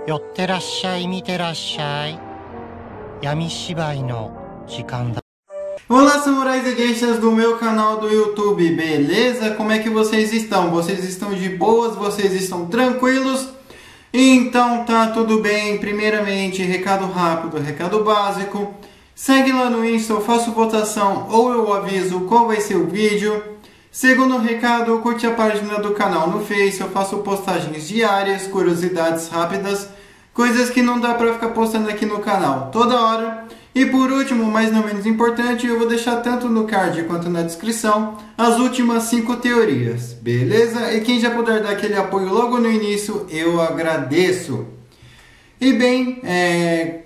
寄ってらっしゃい、見てらっしゃい。闇芝居の時間だ。Olá, samurais e geishas do meu canal do YouTube, beleza? Como é que vocês estão? Vocês estão de boas? Vocês estão tranquilos? Então tá tudo bem. Primeiramente, recado rápido, recado básico. Segue lá no Insta, eu faço votação ou eu aviso qual vai ser o vídeo. Segundo recado, curte a página do canal no Face, eu faço postagens diárias, curiosidades rápidas, coisas que não dá pra ficar postando aqui no canal toda hora. E por último, mas não menos importante, eu vou deixar tanto no card quanto na descrição as últimas 5 teorias, beleza? E quem já puder dar aquele apoio logo no início, eu agradeço. E bem,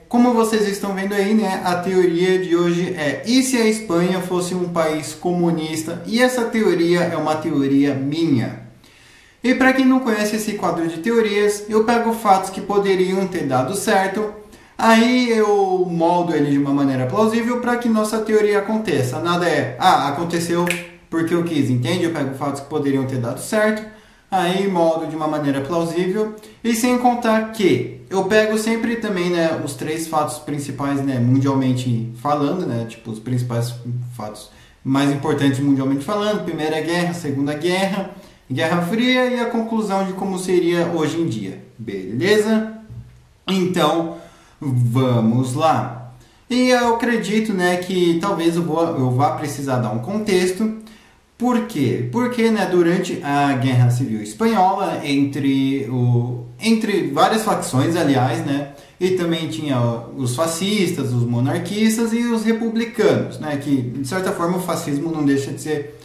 como vocês estão vendo aí, né, a teoria de hoje é: e se a Espanha fosse um país comunista? E essa teoria é uma teoria minha. E para quem não conhece esse quadro de teorias, eu pego fatos que poderiam ter dado certo, aí eu moldo ele de uma maneira plausível para que nossa teoria aconteça. Nada é, aconteceu porque eu quis, entende? Eu pego fatos que poderiam ter dado certo, aí moldo de uma maneira plausível, e sem contar que eu pego sempre também, né, os 3 fatos principais, né, mundialmente falando, né, tipo os principais fatos mais importantes mundialmente falando: Primeira Guerra, Segunda Guerra, Guerra Fria e a conclusão de como seria hoje em dia, beleza? Então, vamos lá. E eu acredito, né, que talvez eu vá precisar dar um contexto. Por quê? Porque, né, durante a Guerra Civil Espanhola, entre várias facções, aliás, né, e também tinha os fascistas, os monarquistas e os republicanos, né, que, de certa forma, o fascismo não deixa de ser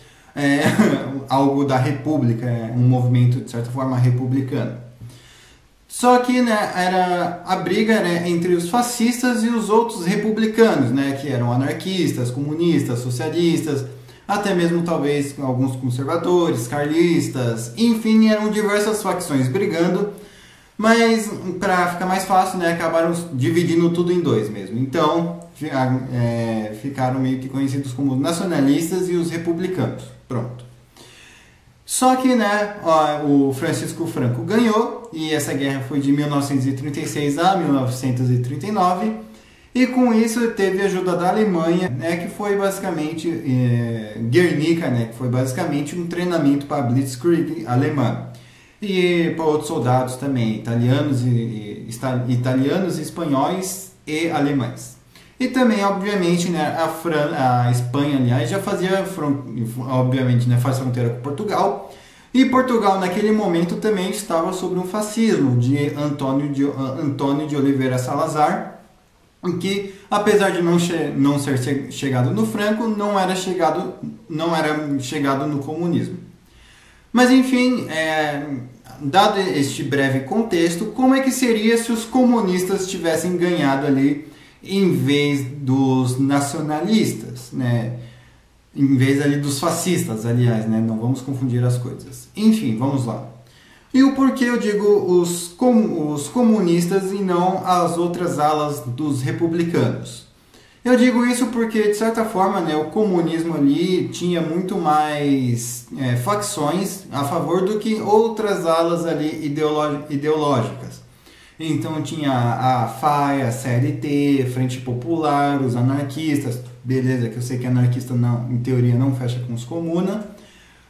algo da república, um movimento, de certa forma, republicano. Só que, né, era a briga, né, entre os fascistas e os outros republicanos, né, que eram anarquistas, comunistas, socialistas, até mesmo talvez alguns conservadores, carlistas, enfim, eram diversas facções brigando, mas para ficar mais fácil, né, acabaram dividindo tudo em 2 mesmo. Então, ficaram meio que conhecidos como os nacionalistas e os republicanos. Pronto. Só que, né, o Francisco Franco ganhou, e essa guerra foi de 1936 a 1939, e com isso teve a ajuda da Alemanha, né, que foi basicamente Guernica, né, que foi basicamente um treinamento para a Blitzkrieg alemã, e para outros soldados também, italianos, espanhóis e alemães. E também, obviamente, né, a Espanha, aliás, já fazia, obviamente, né, faz fronteira com Portugal. E Portugal, naquele momento, também estava sob um fascismo de Antônio de Oliveira Salazar, que, apesar de não ser chegado no Franco, não era chegado no comunismo. Mas, enfim, dado este breve contexto, como é que seria se os comunistas tivessem ganhado ali em vez dos nacionalistas, né? Em vez ali dos fascistas, aliás, né? Não vamos confundir as coisas. Enfim, vamos lá. E o porquê eu digo os comunistas e não as outras alas dos republicanos? Eu digo isso porque, de certa forma, né, o comunismo ali tinha muito mais facções a favor do que outras alas ali ideológicas. Então tinha a FAI, a CLT, Frente Popular, os anarquistas. Beleza, que eu sei que anarquista não, em teoria não fecha com os comuna,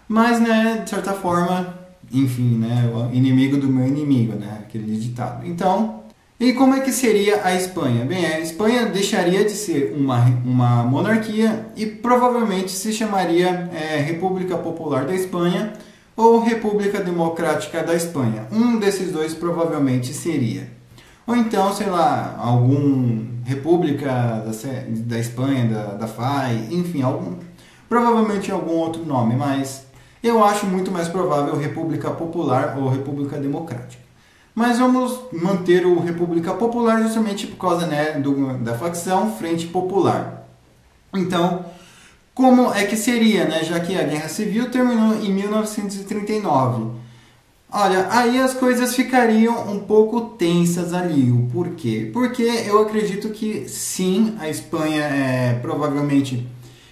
mas, né, de certa forma, enfim, né, o inimigo do meu inimigo, né, aquele ditado. Então, e como é que seria a Espanha? Bem, a Espanha deixaria de ser uma monarquia e provavelmente se chamaria República Popular da Espanha ou República Democrática da Espanha. Um desses 2 provavelmente seria. Ou então, sei lá, algum República da Espanha, da FAI, enfim, provavelmente algum outro nome, mas eu acho muito mais provável República Popular ou República Democrática. Mas vamos manter o República Popular justamente por causa, né, da facção Frente Popular. Então, como é que seria, né, já que a Guerra Civil terminou em 1939? Olha, aí as coisas ficariam um pouco tensas ali. O porquê? Porque eu acredito que sim, a Espanha provavelmente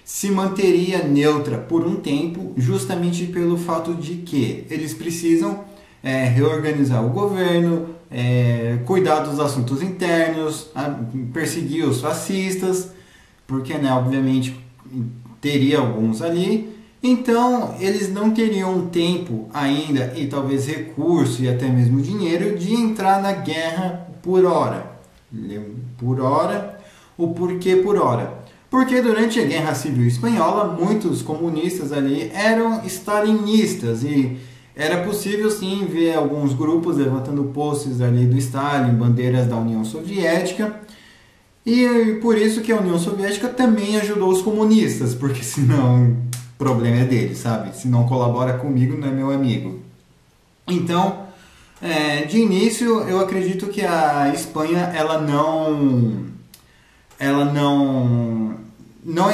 se manteria neutra por um tempo, justamente pelo fato de que eles precisam reorganizar o governo, cuidar dos assuntos internos, perseguir os fascistas, porque, né, obviamente teria alguns ali. Então eles não teriam tempo ainda, e talvez recurso e até mesmo dinheiro, de entrar na guerra por hora. Por hora, o porquê por hora? Porque durante a Guerra Civil Espanhola, muitos comunistas ali eram stalinistas e era possível sim ver alguns grupos levantando posters ali do Stalin, bandeiras da União Soviética. E por isso que a União Soviética também ajudou os comunistas, porque senão o problema é deles, sabe? Se não colabora comigo, não é meu amigo. Então, de início, eu acredito que a Espanha ela não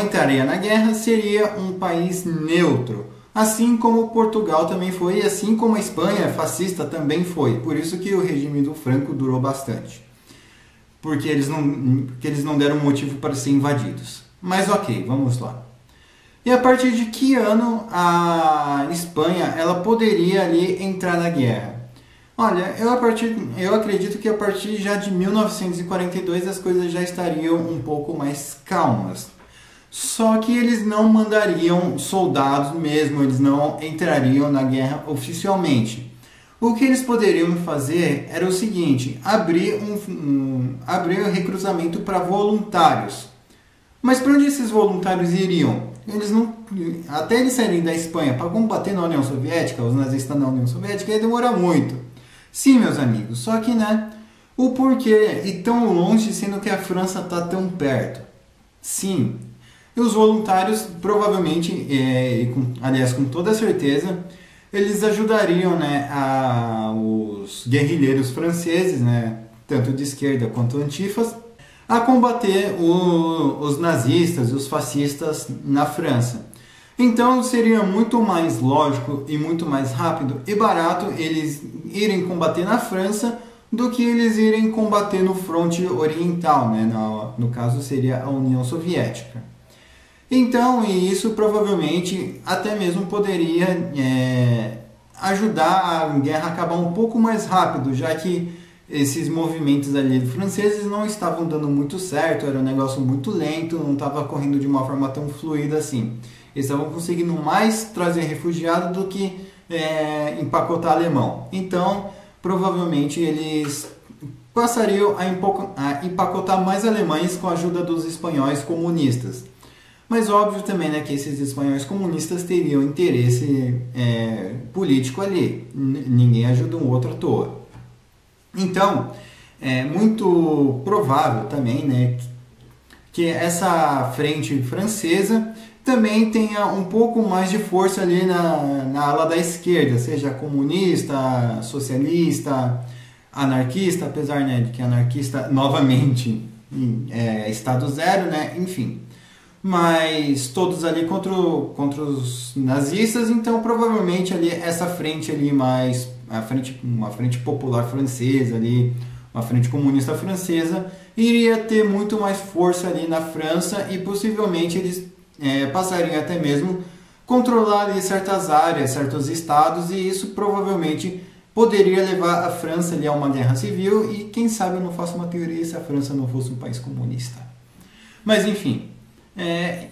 entraria na guerra, seria um país neutro. Assim como Portugal também foi, e assim como a Espanha fascista também foi. Por isso que o regime do Franco durou bastante. Porque eles não deram motivo para ser invadidos. Mas ok, vamos lá. E a partir de que ano a Espanha ela poderia ali entrar na guerra? Olha, eu acredito que a partir já de 1942 as coisas já estariam um pouco mais calmas. Só que eles não mandariam soldados mesmo, eles não entrariam na guerra oficialmente. O que eles poderiam fazer era o seguinte, abrir um recrutamento para voluntários. Mas para onde esses voluntários iriam? Até eles saírem da Espanha para combater na União Soviética, os nazistas na União Soviética, ia demorar muito. Sim, meus amigos, só que, né, o porquê ir tão longe sendo que a França está tão perto? Sim, e os voluntários provavelmente, aliás com toda certeza, eles ajudariam, né, os guerrilheiros franceses, né, tanto de esquerda quanto antifas, a combater os nazistas e os fascistas na França. Então seria muito mais lógico e muito mais rápido e barato eles irem combater na França do que eles irem combater no fronte oriental, né? No caso seria a União Soviética. Então, e isso provavelmente até mesmo poderia ajudar a guerra a acabar um pouco mais rápido, já que esses movimentos ali franceses não estavam dando muito certo, era um negócio muito lento, não estava correndo de uma forma tão fluida assim. Eles estavam conseguindo mais trazer refugiado do que empacotar alemão. Então, provavelmente eles passariam a empacotar mais alemães com a ajuda dos espanhóis comunistas. Mas óbvio também, né, que esses espanhóis comunistas teriam interesse político ali. Ninguém ajuda um outro à toa. Então, é muito provável também, né, que essa frente francesa também tenha um pouco mais de força ali na ala da esquerda, seja comunista, socialista, anarquista, apesar, né, de que anarquista, novamente, Estado Zero, né, enfim. Mas todos ali contra os nazistas, então provavelmente ali essa frente ali mais, uma frente popular francesa ali, uma frente comunista francesa, iria ter muito mais força ali na França e possivelmente eles passariam até mesmo controlar ali certas áreas, certos estados, e isso provavelmente poderia levar a França ali a uma guerra civil, e quem sabe eu não faço uma teoria se a França não fosse um país comunista. Mas enfim,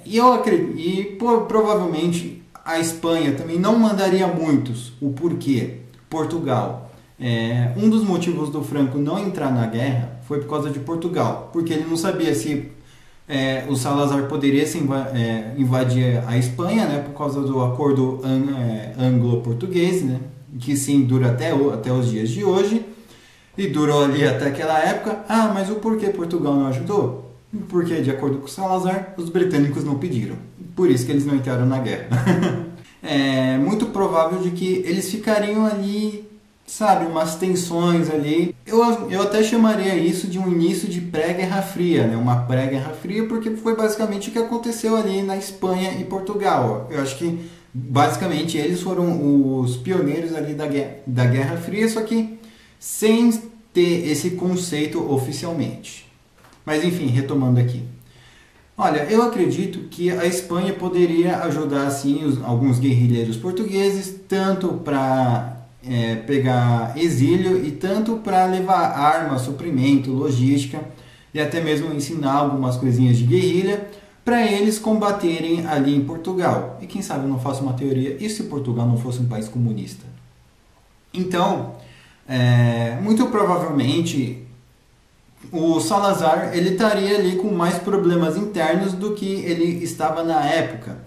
eu acredito, e provavelmente a Espanha também não mandaria muitos. O porquê? Portugal. Um dos motivos do Franco não entrar na guerra foi por causa de Portugal, porque ele não sabia se o Salazar poderia invadir a Espanha, né, por causa do acordo anglo-português, né, que sim dura até os dias de hoje, e durou ali até aquela época. Mas o porquê Portugal não ajudou? Porque, de acordo com Salazar, os britânicos não pediram. Por isso que eles não entraram na guerra. É muito provável de que eles ficariam ali, sabe, umas tensões ali. Eu até chamaria isso de um início de pré-guerra fria, né? Uma pré-guerra fria, porque foi basicamente o que aconteceu ali na Espanha e Portugal. Eu acho que, basicamente, eles foram os pioneiros ali da Guerra Fria, só que sem ter esse conceito oficialmente. Mas enfim, retomando aqui. Olha, eu acredito que a Espanha poderia ajudar assim alguns guerrilheiros portugueses, tanto para pegar exílio e tanto para levar armas, suprimento, logística e até mesmo ensinar algumas coisinhas de guerrilha para eles combaterem ali em Portugal. E quem sabe eu não faço uma teoria, e se Portugal não fosse um país comunista? Então, muito provavelmente o Salazar ele estaria ali com mais problemas internos do que ele estava na época,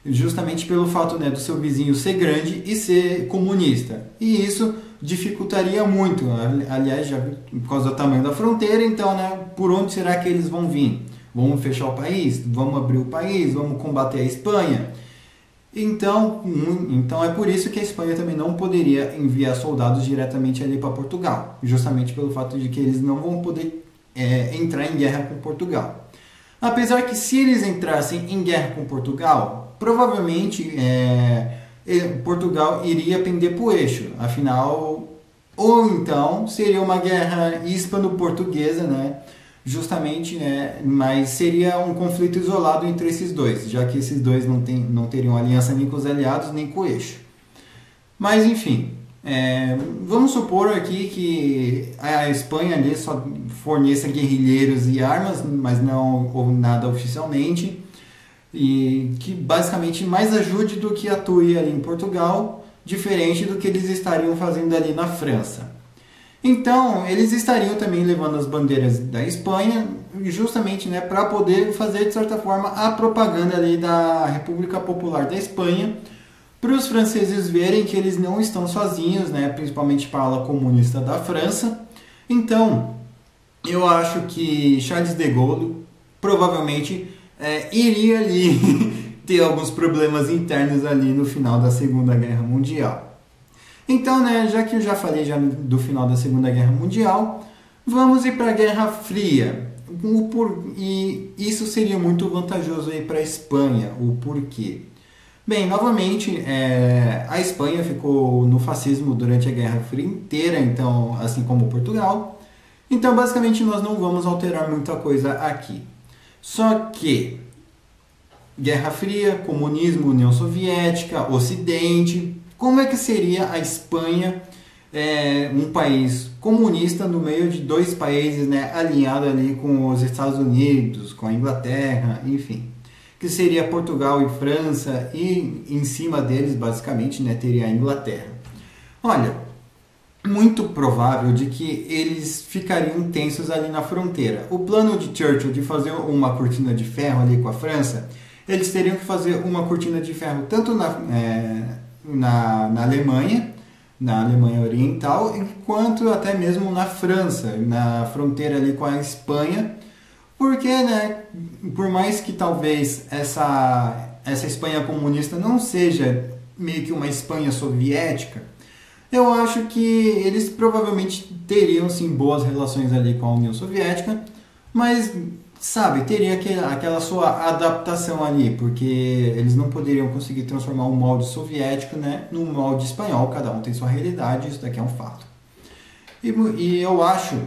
justamente pelo fato, né, do seu vizinho ser grande e ser comunista. E isso dificultaria muito, aliás, já por causa do tamanho da fronteira. Então, né, por onde será que eles vão vir? Vamos fechar o país? Vamos abrir o país? Vamos combater a Espanha? Então é por isso que a Espanha também não poderia enviar soldados diretamente ali para Portugal, justamente pelo fato de que eles não vão poder entrar em guerra com Portugal. Apesar que se eles entrassem em guerra com Portugal, provavelmente Portugal iria pender para o eixo, afinal, ou então seria uma guerra hispano-portuguesa, né? Justamente, mas seria um conflito isolado entre esses dois, já que esses dois não teriam aliança nem com os aliados, nem com o eixo. Mas, enfim, vamos supor aqui que a Espanha ali só forneça guerrilheiros e armas, mas não ou nada oficialmente, e que basicamente mais ajude do que atue ali em Portugal, diferente do que eles estariam fazendo ali na França. Então, eles estariam também levando as bandeiras da Espanha, justamente, né, para poder fazer, de certa forma, a propaganda ali da República Popular da Espanha, para os franceses verem que eles não estão sozinhos, né, principalmente para a ala comunista da França. Então, eu acho que Charles de Gaulle provavelmente iria ali ter alguns problemas internos ali no final da Segunda Guerra Mundial. Então, né, já que eu já falei do final da Segunda Guerra Mundial, vamos ir para a Guerra Fria. E isso seria muito vantajoso para a Espanha. O porquê? Bem, novamente, a Espanha ficou no fascismo durante a Guerra Fria inteira, então, assim como Portugal. Então, basicamente, nós não vamos alterar muita coisa aqui. Só que Guerra Fria, comunismo, União Soviética, Ocidente. Como é que seria a Espanha, um país comunista no meio de dois países, né, alinhado ali com os Estados Unidos, com a Inglaterra, enfim, que seria Portugal e França, e em cima deles, basicamente, né, teria a Inglaterra. Olha, muito provável de que eles ficariam tensos ali na fronteira. O plano de Churchill de fazer uma cortina de ferro ali com a França, eles teriam que fazer uma cortina de ferro tanto na Alemanha Oriental, quanto até mesmo na França, na fronteira ali com a Espanha, porque, né, por mais que talvez essa Espanha comunista não seja meio que uma Espanha soviética, eu acho que eles provavelmente teriam sim boas relações ali com a União Soviética, mas sabe, teria aquela sua adaptação ali, porque eles não poderiam conseguir transformar o molde soviético, né, no molde espanhol. Cada um tem sua realidade, isso daqui é um fato. E eu acho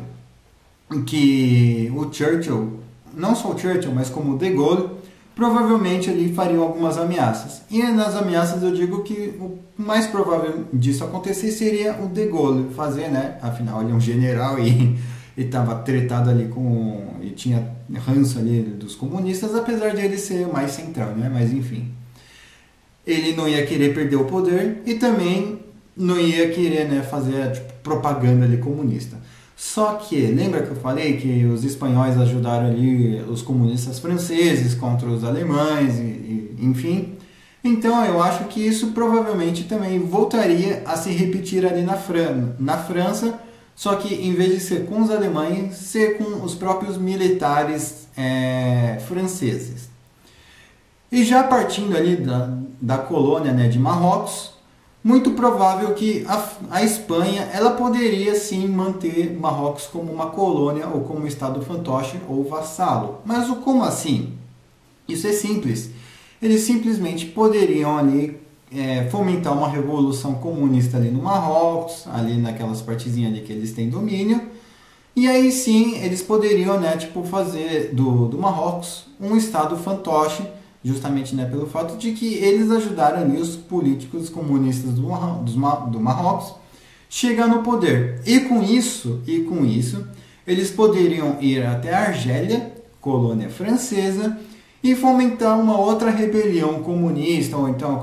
que o Churchill, não só o Churchill, mas como o de Gaulle, provavelmente ali fariam algumas ameaças. E nas ameaças eu digo que o mais provável disso acontecer seria o de Gaulle fazer, né, afinal ele é um general e estava tretado ali e tinha ranço ali dos comunistas, apesar de ele ser mais central, né? Mas enfim, ele não ia querer perder o poder e também não ia querer, né, fazer propaganda ali comunista. Só que, lembra que eu falei que os espanhóis ajudaram ali os comunistas franceses contra os alemães, enfim? Então eu acho que isso provavelmente também voltaria a se repetir ali na França, só que em vez de ser com os alemães, ser com os próprios militares franceses. E já partindo ali da colônia, né, de Marrocos, muito provável que a Espanha ela poderia sim manter Marrocos como uma colônia ou como um estado fantoche ou vassalo. Mas como assim? Isso é simples. Eles simplesmente poderiam ali fomentar uma revolução comunista ali no Marrocos, ali naquelas partezinhas ali que eles têm domínio, e aí sim eles poderiam, né, fazer do Marrocos um estado fantoche, justamente, né, pelo fato de que eles ajudaram ali os políticos comunistas do Marrocos chegar no poder. E com isso, eles poderiam ir até a Argélia, colônia francesa, e fomentar uma outra rebelião comunista, ou então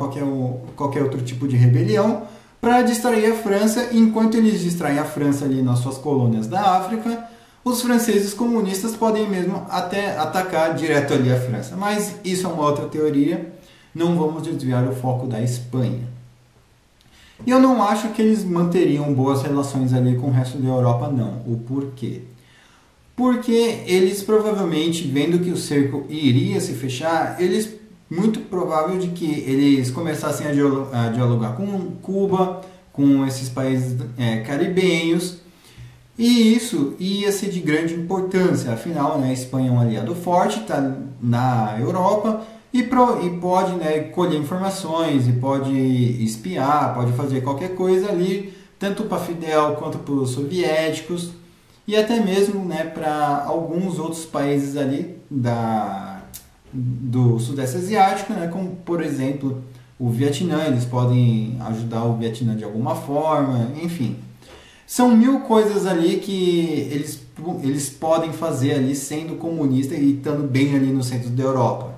qualquer outro tipo de rebelião, para distrair a França. Enquanto eles distraem a França ali nas suas colônias da África, os franceses comunistas podem mesmo até atacar direto ali a França. Mas isso é uma outra teoria, não vamos desviar o foco da Espanha. E eu não acho que eles manteriam boas relações ali com o resto da Europa, não. O porquê? Porque eles provavelmente, vendo que o cerco iria se fechar, muito provável de que eles começassem a dialogar com Cuba, com esses países caribenhos, e isso ia ser de grande importância. Afinal, né, a Espanha é um aliado forte, está na Europa, e pode, né, colher informações, e pode espiar, pode fazer qualquer coisa ali, tanto para Fidel quanto para os soviéticos, e até mesmo, né, para alguns outros países ali do Sudeste Asiático, né, como por exemplo o Vietnã. Eles podem ajudar o Vietnã de alguma forma, enfim. São mil coisas ali que eles podem fazer ali sendo comunista e estando bem ali no centro da Europa.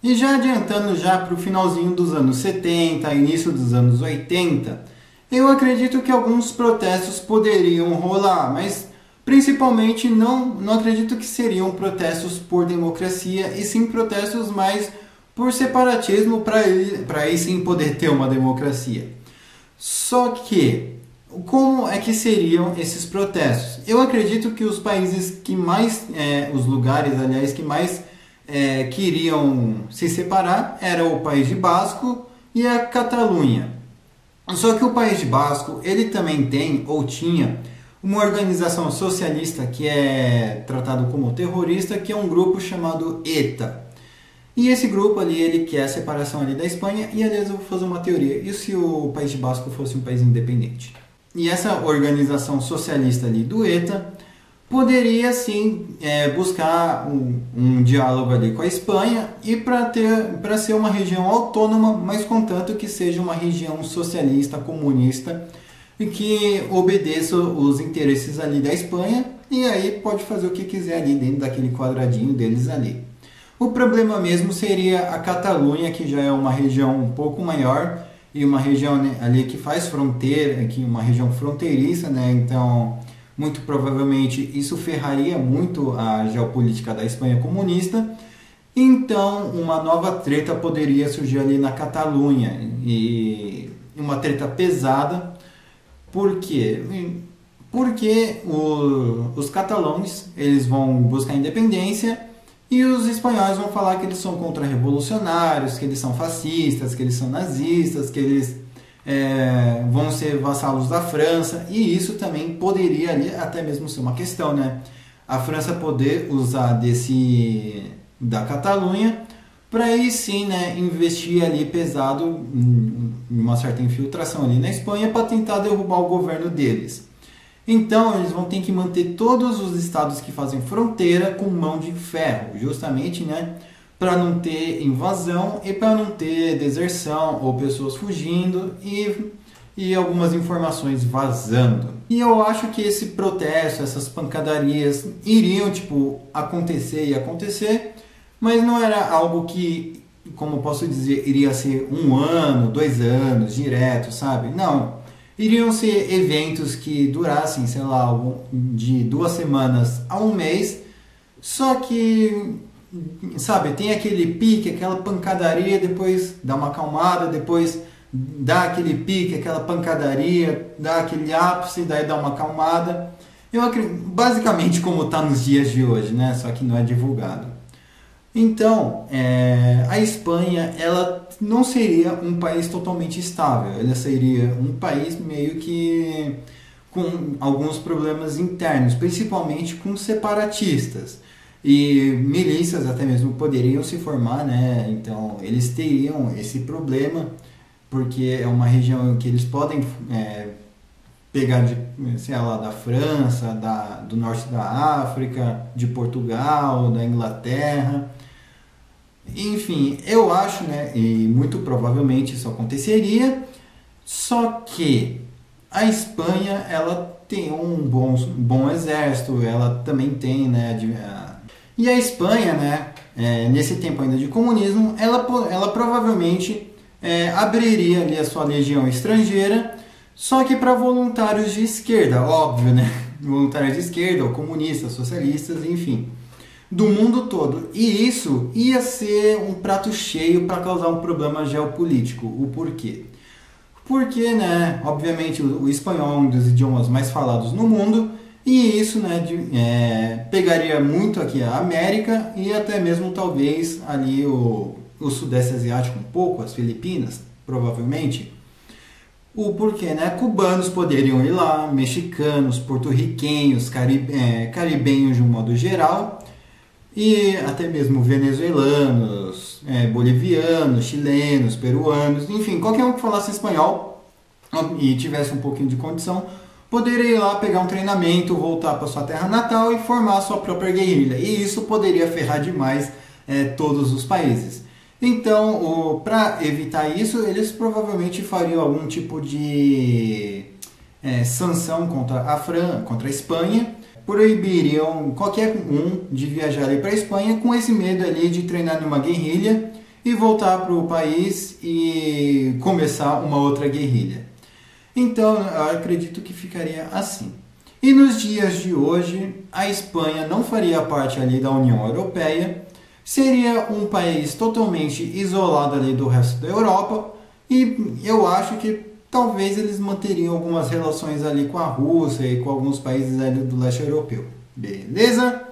E já adiantando já para o finalzinho dos anos 70, início dos anos 80, eu acredito que alguns protestos poderiam rolar, mas principalmente não acredito que seriam protestos por democracia, e sim protestos mais por separatismo, para aí sim poder ter uma democracia. Só que, como é que seriam esses protestos? Eu acredito que os países que mais, os lugares, aliás, que mais queriam se separar era o País de Basco e a Catalunha. Só que o País de Basco, ele também tem, ou tinha, uma organização socialista que é tratado como terrorista, que é um grupo chamado ETA. E esse grupo ali, ele quer a separação ali da Espanha. E aliás, eu vou fazer uma teoria: e se o País de Basco fosse um país independente? E essa organização socialista ali do ETA poderia sim buscar um diálogo ali com a Espanha, e para ser uma região autônoma, mas contanto que seja uma região socialista, comunista, e que obedeça os interesses ali da Espanha, e aí pode fazer o que quiser ali dentro daquele quadradinho deles ali. O problema mesmo seria a Catalunha, que já é uma região um pouco maior, e uma região, né, ali que faz fronteira, que uma região fronteiriça, né? Então muito provavelmente isso ferraria muito a geopolítica da Espanha comunista. Então uma nova treta poderia surgir ali na Catalunha, e uma treta pesada. Por quê? Porque os catalães, eles vão buscar independência, e os espanhóis vão falar que eles são contra-revolucionários, que eles são fascistas, que eles são nazistas, que eles vão ser vassalos da França. E isso também poderia ali até mesmo ser uma questão, né? A França poder usar da Catalunha para aí sim, né, investir ali pesado em uma certa infiltração ali na Espanha para tentar derrubar o governo deles. Então eles vão ter que manter todos os estados que fazem fronteira com mão de ferro, justamente, né, para não ter invasão e para não ter deserção ou pessoas fugindo e algumas informações vazando. E eu acho que esse protesto, essas pancadarias iriam acontecer, mas não era algo que, como eu posso dizer, iria ser 1 ano, 2 anos, direto, sabe? Não. Iriam ser eventos que durassem, sei lá, de 2 semanas a 1 mês, só que, sabe, tem aquele pique, aquela pancadaria, depois dá uma acalmada, depois dá aquele pique, aquela pancadaria, dá aquele ápice, daí dá uma acalmada. Eu acredito, basicamente como está nos dias de hoje, né? Só que não é divulgado. Então, a Espanha, ela não seria um país totalmente estável, ela seria um país meio que com alguns problemas internos, principalmente com separatistas. E milícias até mesmo poderiam se formar, né? Então eles teriam esse problema, porque é uma região que eles podem pegar sei lá, da França, do norte da África, de Portugal, da Inglaterra. Enfim, eu acho, né, e muito provavelmente isso aconteceria, só que a Espanha, ela tem um bom exército, ela também tem, né, e a Espanha, né, nesse tempo ainda de comunismo, ela provavelmente abriria ali a sua legião estrangeira, só que para voluntários de esquerda, óbvio, né, voluntários de esquerda, ou comunistas, socialistas, enfim, do mundo todo. E isso ia ser um prato cheio para causar um problema geopolítico. O porquê? Porque, né, obviamente, o espanhol é um dos idiomas mais falados no mundo, e isso, né, pegaria muito aqui a América e até mesmo talvez ali o Sudeste Asiático um pouco, as Filipinas, provavelmente. O porquê, né? Cubanos poderiam ir lá, mexicanos, porto-riquenhos, caribenhos de um modo geral, e até mesmo venezuelanos, bolivianos, chilenos, peruanos, enfim, qualquer um que falasse espanhol e tivesse um pouquinho de condição, poderia ir lá pegar um treinamento, voltar para sua terra natal e formar a sua própria guerrilha. E isso poderia ferrar demais todos os países. Então, para evitar isso, eles provavelmente fariam algum tipo de sanção contra a Espanha, proibiriam qualquer um de viajar para a Espanha com esse medo ali de treinar numa guerrilha e voltar para o país e começar uma outra guerrilha. Então, eu acredito que ficaria assim. E nos dias de hoje, a Espanha não faria parte ali da União Europeia, seria um país totalmente isolado ali do resto da Europa, e eu acho que talvez eles manteriam algumas relações ali com a Rússia e com alguns países ali do leste europeu. Beleza?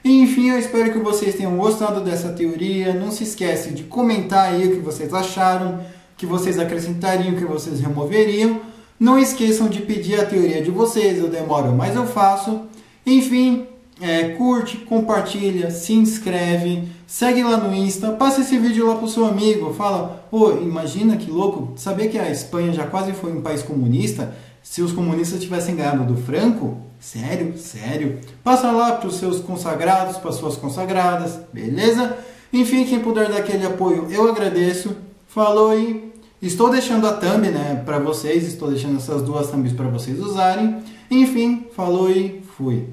Enfim, eu espero que vocês tenham gostado dessa teoria. Não se esquece de comentar aí o que vocês acharam, o que vocês acrescentariam, o que vocês removeriam. Não esqueçam de pedir a teoria de vocês, eu demoro, mas eu faço. Enfim, curte, compartilha, se inscreve, segue lá no Insta, passa esse vídeo lá pro seu amigo, fala, imagina que louco, sabia que a Espanha já quase foi um país comunista? Se os comunistas tivessem ganhado do Franco? Sério? Sério? Passa lá pros seus consagrados, para suas consagradas, beleza? Enfim, quem puder dar aquele apoio, eu agradeço. Falou aí. Estou deixando a thumb, né, para vocês, estou deixando essas duas thumbs para vocês usarem. Enfim, falou e fui.